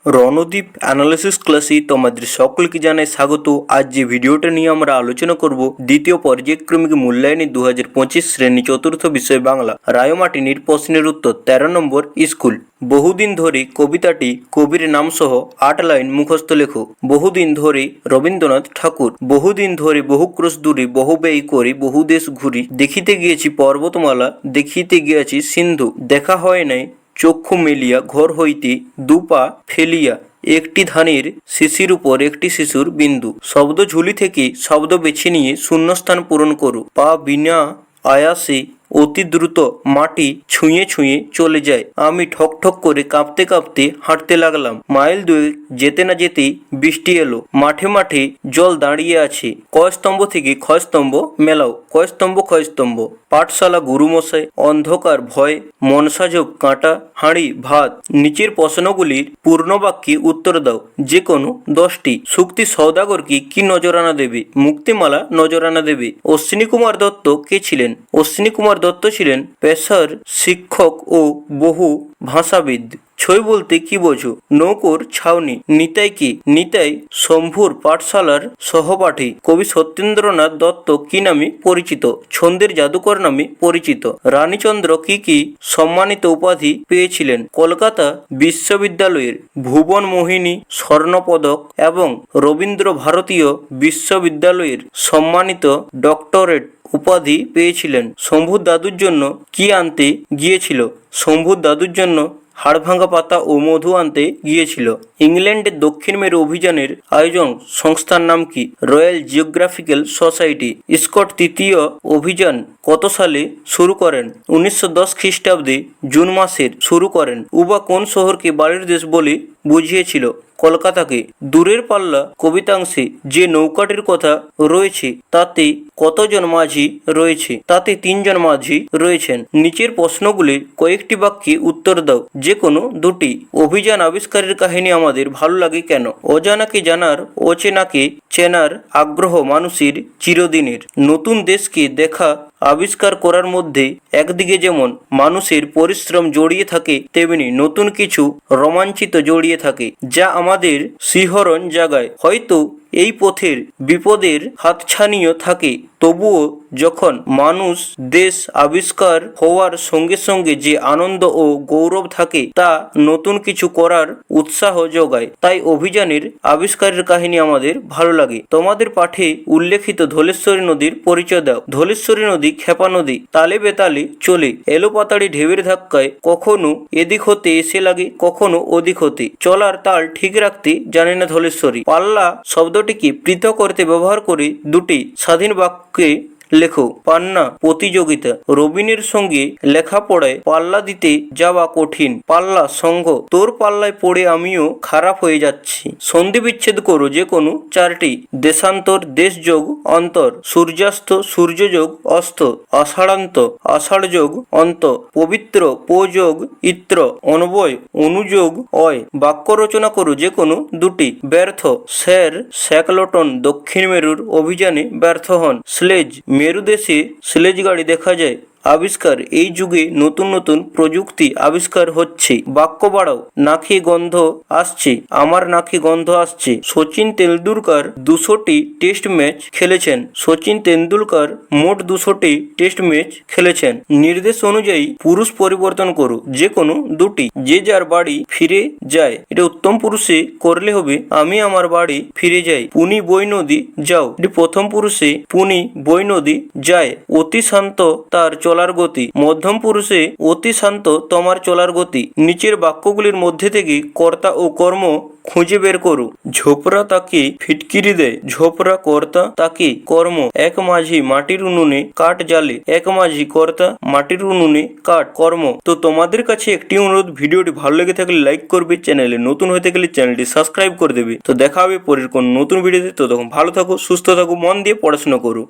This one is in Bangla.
রণদ্বীপ অ্যানালিসিস ক্লাসে তোমাদের সকলকে জানাই স্বাগত। আজ যে ভিডিওটা নিয়ে আমরা আলোচনা করব দ্বিতীয় পর্যায়ক্রমিক মূল্যায়নে 2025 শ্রেণী চতুর্থ বিষয় বাংলা রায়মার্টিনের প্রশ্নের উত্তর 13 নম্বর স্কুল। বহুদিন ধরে কবিতাটি কবির নাম সহ 8 লাইন মুখস্থ লেখো। বহুদিন ধরে রবীন্দ্রনাথ ঠাকুর। বহুদিন ধরে বহু ক্রোশ দূরে বহু ব্যয় করে বহু দেশ ঘুরি, দেখিতে গিয়েছি পর্বতমালা, দেখিতে গিয়েছি সিন্ধু, দেখা হয় নাই চক্ষু মেলিয়া ঘর হইতে দুপা ফেলিয়া, একটি ধানের শিশির উপর একটি শিশুর বিন্দু। শব্দ ঝুলি থেকে শব্দ বেছে নিয়ে শূন্যস্থান পূরণ করো। পা বিনা আয়াসে অতি দ্রুত মাটি ছুঁয়ে ছুঁয়ে চলে যায়। আমি ঠক ঠক করে কাঁপতে কাঁপতে হাঁটতে লাগলাম। মাইল দুয়েক যেতে না যেতেই বৃষ্টি এলো। মাঠে মাঠে জল দাঁড়িয়ে আছে। কয়স্তম্ভ থেকে ক্ষয়স্তম্ভ মেলাও, কয়স্তম্ভ ক্ষয়স্তম্ভ। পাঠশালা গুরুমশাই, অন্ধকার ভয়, মনসাজক কাঁটা হাঁড়ি ভাত। নিচের প্রশ্নগুলির পূর্ণ বাক্যে উত্তর দাও, যে কোনো 10টি। শুক্তি সওদাগরকে কি নজরানা দেবে? মুক্তিমালা নজরানা দেবে। অশ্বিনী কুমার দত্ত কে ছিলেন? অশ্বিনী কুমার দত্ত ছিলেন পেশার শিক্ষক ও বহু ভাষাবিদ। ছই বলতে কি বোঝো? নৌকোর ছাউনি। নিতাই কি? নিতাই শম্ভুর পাঠশালার সহপাঠী। কবি সত্যেন্দ্রনাথ দত্ত কি নামে পরিচিত? ছন্দের জাদুকর নামে পরিচিত। রানীচন্দ্র কি কি সম্মানিত উপাধি পেয়েছিলেন? কলকাতা বিশ্ববিদ্যালয়ের ভুবন মোহিনী স্বর্ণপদক এবং রবীন্দ্র ভারতীয় বিশ্ববিদ্যালয়ের সম্মানিত ডক্টরেট উপাধি পেয়েছিলেন। শম্ভুর দাদুর জন্য কি আনতে গিয়েছিল? শম্ভুর দাদুর জন্য হাড়ভাঙা পাতা ও মধু আনতে গিয়েছিল। ইংল্যান্ডের দক্ষিণ মেরু অভিযানের আয়োজন সংস্থার নাম কি? Royal geographical society. স্কট তৃতীয় অভিযান কত সালে শুরু করেন? 1910 খ্রিস্টাব্দে জুন মাসের শুরু করেন। উবা কোন শহরকে বাড়ির দেশ বলে বুঝিয়েছিল? কলকাতাকে। দূরের পাল্লা কবিতাংশে যে নৌকাটির কথা রয়েছে তাতে কতজন মাঝি রয়েছে? তাতে 3 জন মাঝি রয়েছেন। নিচের প্রশ্নগুলির কয়েকটি বাক্যে উত্তর দাও, যে কোনো 2টি। অভিযান আবিষ্কারের কাহিনী আমাদের ভালো লাগে কেন? অজানাকে জানার, অচেনাকে চেনার আগ্রহ মানুষের চিরদিনের। নতুন দেশকে দেখা আবিষ্কার করার মধ্যে একদিকে যেমন মানুষের পরিশ্রম জড়িয়ে থাকে, তেমনি নতুন কিছু রোমাঞ্চিত জড়িয়ে থাকে যা আমাদের শিহরণ জাগায়। হয়তো এই পথের বিপদের হাতছানিও থাকে, তবুও যখন মানুষ দেশ আবিষ্কার হওয়ার সঙ্গে সঙ্গে যে আনন্দ ও গৌরব থাকে তা নতুন কিছু করার উৎসাহ যোগায়। তাই অভিযানের আবিষ্কারের কাহিনী আমাদের ভালো লাগে। তোমাদের পাঠে উল্লেখিত ধলেশ্বরী নদীর পরিচয় দাও। ধলেশ্বরী নদী খেপা নদী, তালে বেতালে চলে। এলো পাতাড়ি ঢেউয়ের ধাক্কায় কখনো এদিক হতে এসে লাগে, কখনো ওদিক হতে। চলার তাল ঠিক রাখতে জানে না ধলেশ্বরী। পাল্লা শব্দটিকে পৃথক করতে ব্যবহার করে 2টি স্বাধীন বাক্যে লেখো। পান্না প্রতিযোগিতা। রবিনের সঙ্গে লেখাপড়ায় পাল্লা দিতে যাওয়া কঠিন। পাল্লা সংঘ। তোর পাল্লায় পড়ে আমিও খারাপ হয়ে যাচ্ছি। সন্ধি বিচ্ছেদ করো, যে কোনো 4টি। দেশান্তর, দেশ যোগ অন্তর। সূর্যাস্ত, সূর্য যোগ অস্ত। আষাঢ়ান্ত, আষাঢ় যোগ অন্ত। পবিত্র, যোগ ইত্র। অনবয়, অনুযোগ অয়। বাক্য রচনা করো, যে কোনো 2টি। ব্যর্থ। স্যার শ্যাকলটন দক্ষিণ মেরুর অভিযানে ব্যর্থ হন। স্লেজ, মেরুদেশে স্লেজ গাড়ি দেখা যায়। আবিষ্কার, এই যুগে নতুন নতুন প্রযুক্তি আবিষ্কার হচ্ছে। বাক্য বাড়াও, নাকে গন্ধ আসছে, আমার নাকে গন্ধ আসছে। সচিন তেন্ডুলকর 200টি টেস্ট ম্যাচ খেলেছেন। সচিন তেন্ডুলকর মোট 200টি টেস্ট ম্যাচ খেলেছেন। নির্দেশ অনুযায়ী পুরুষ পরিবর্তন করো, যে কোনো 2টি। যে যার বাড়ি ফিরে যায়, এটা উত্তম পুরুষে করলে হবে আমি আমার বাড়ি ফিরে যাই। পুনি বই নদী যাও, এটি প্রথম পুরুষে পুনি বই নদী যায়। অতি শান্ত তার চলার গতি। মধ্যম পুরুষে অতি শান্ত তোমার চলার গতি। নিচের বাক্যগুলির মধ্যে থেকে কর্তা ও কর্ম খুঁজে বের করো। ঝোপরা তাকে ফিটকিরি দেয়, ঝোপরা কর্তা তাকে কর্ম। এক মাঝি মাটির উনুনে কাঠ জ্বালে, এক মাঝি কর্তা মাটির উনুনে কাঠ কর্ম। তো তোমাদের কাছে একটি অনুরোধ, ভিডিওটি ভালো লেগে থাকলে লাইক করবে, চ্যানেলে নতুন হয়ে থাকলে চ্যানেলটি সাবস্ক্রাইব করে দেবে। তো দেখা হবে পরের কোন নতুন ভিডিওতে। তো তখন ভালো থাকো, সুস্থ থাকো, মন দিয়ে পড়াশোনা করো।